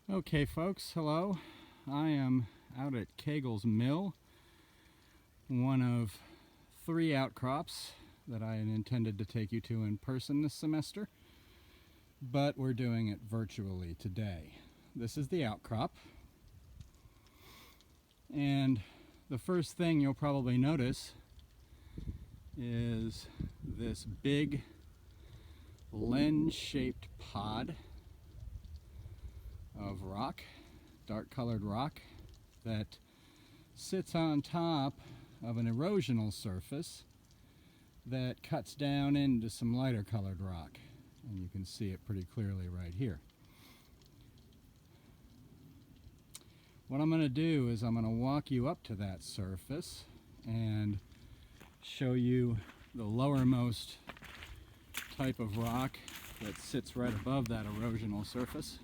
Okay folks, hello. I am out at Cagle's mill, one of 3 outcrops that I had intended to take you to in person this semester, but we're doing it virtually today. This is the outcrop, and the first thing you'll probably notice is this big lens-shaped pod of rock, dark colored rock, that sits on top of an erosional surface that cuts down into some lighter colored rock, and you can see it pretty clearly right here. What I'm going to do is I'm going to walk you up to that surface and show you the lowermost type of rock that sits right above that erosional surface.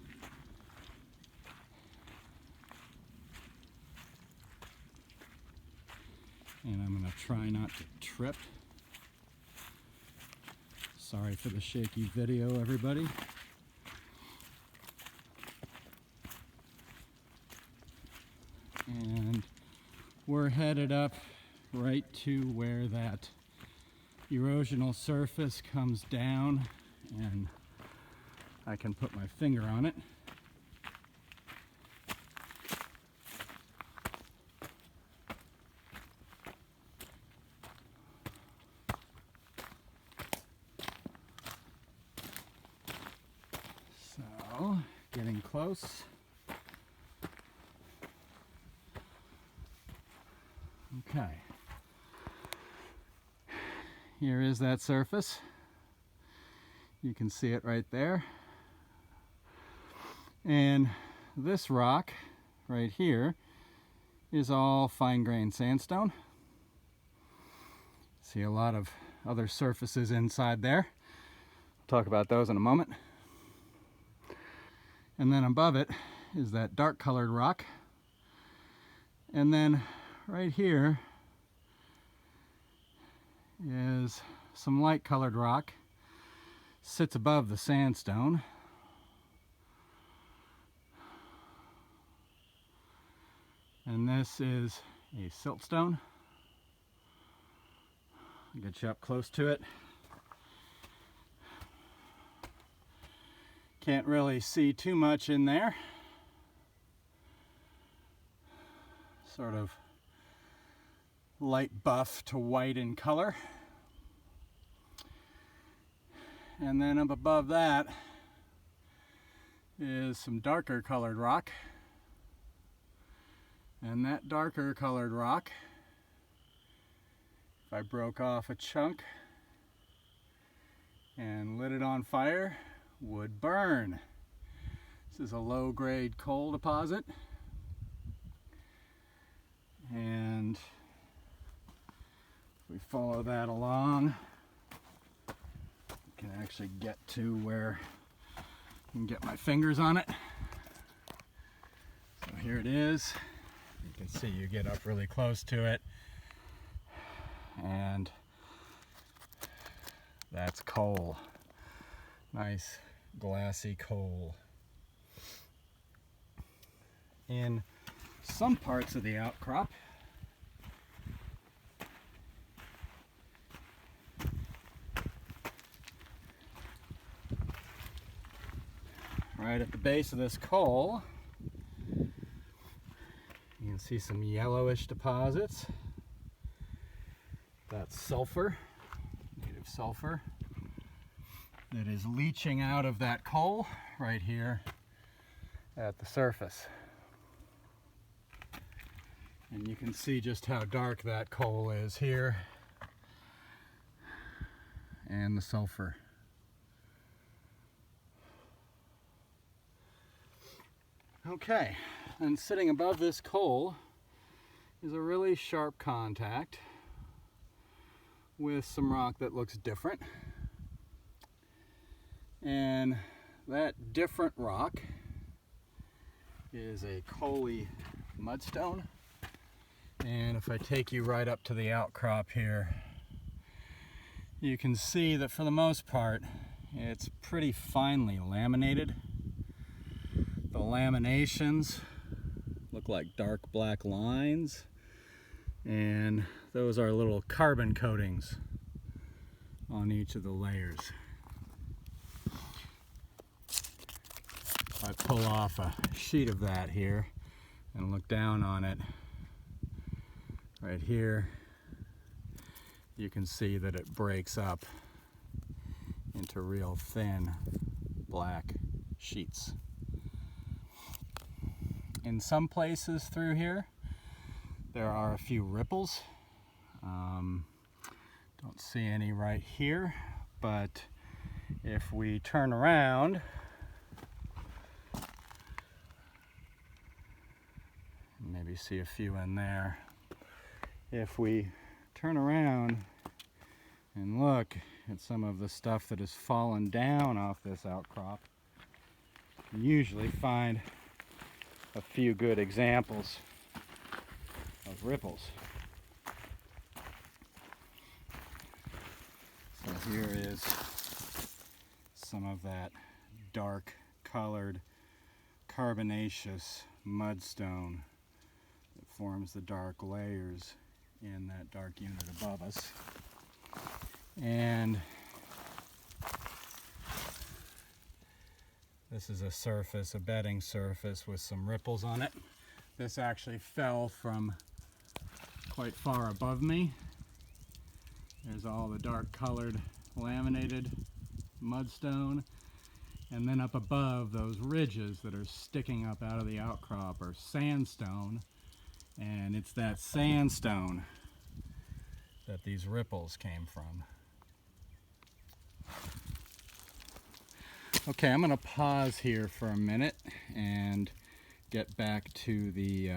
And I'm going to try not to trip. Sorry for the shaky video, everybody. And we're headed up right to where that erosional surface comes down, and I can put my finger on it. So, getting close. Okay. Here is that surface. You can see it right there. And this rock right here is all fine-grained sandstone. See a lot of other surfaces inside there. We'll talk about those in a moment. And then above it is that dark colored rock. And then right here is some light colored rock. Sits above the sandstone. And this is a siltstone. I'll get you up close to it. Can't really see too much in there. Sort of light buff to white in color. And then up above that is some darker colored rock. And that darker colored rock, if I broke off a chunk and lit it on fire, would burn. This is a low-grade coal deposit, and if we follow that along, we can actually get to where I can get my fingers on it. So here it is. You can see you get up really close to it, and that's coal. Nice glassy coal. In some parts of the outcrop, right at the base of this coal, you can see some yellowish deposits. That's sulfur, native sulfur, that is leaching out of that coal right here at the surface. And you can see just how dark that coal is here, and the sulfur. Okay, and sitting above this coal is a really sharp contact with some rock that looks different. And that different rock is a coaly mudstone. And if I take you right up to the outcrop here, you can see that for the most part, it's pretty finely laminated. The laminations, look like dark black lines, and those are little carbon coatings on each of the layers. If I pull off a sheet of that here and look down on it, right here, you can see that it breaks up into real thin black sheets. In some places through here, there are a few ripples. Don't see any right here, but if we turn around, maybe see a few in there. If we turn around and look at some of the stuff that has fallen down off this outcrop, you usually find a few good examples of ripples. So here is some of that dark colored carbonaceous mudstone that forms the dark layers in that dark unit above us. And this is a surface, a bedding surface with some ripples on it. This actually fell from quite far above me. There's all the dark colored laminated mudstone, and then up above, those ridges that are sticking up out of the outcrop are sandstone, and it's that sandstone that these ripples came from. Okay, I'm going to pause here for a minute and get back to the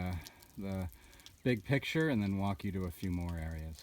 big picture and then walk you to a few more areas.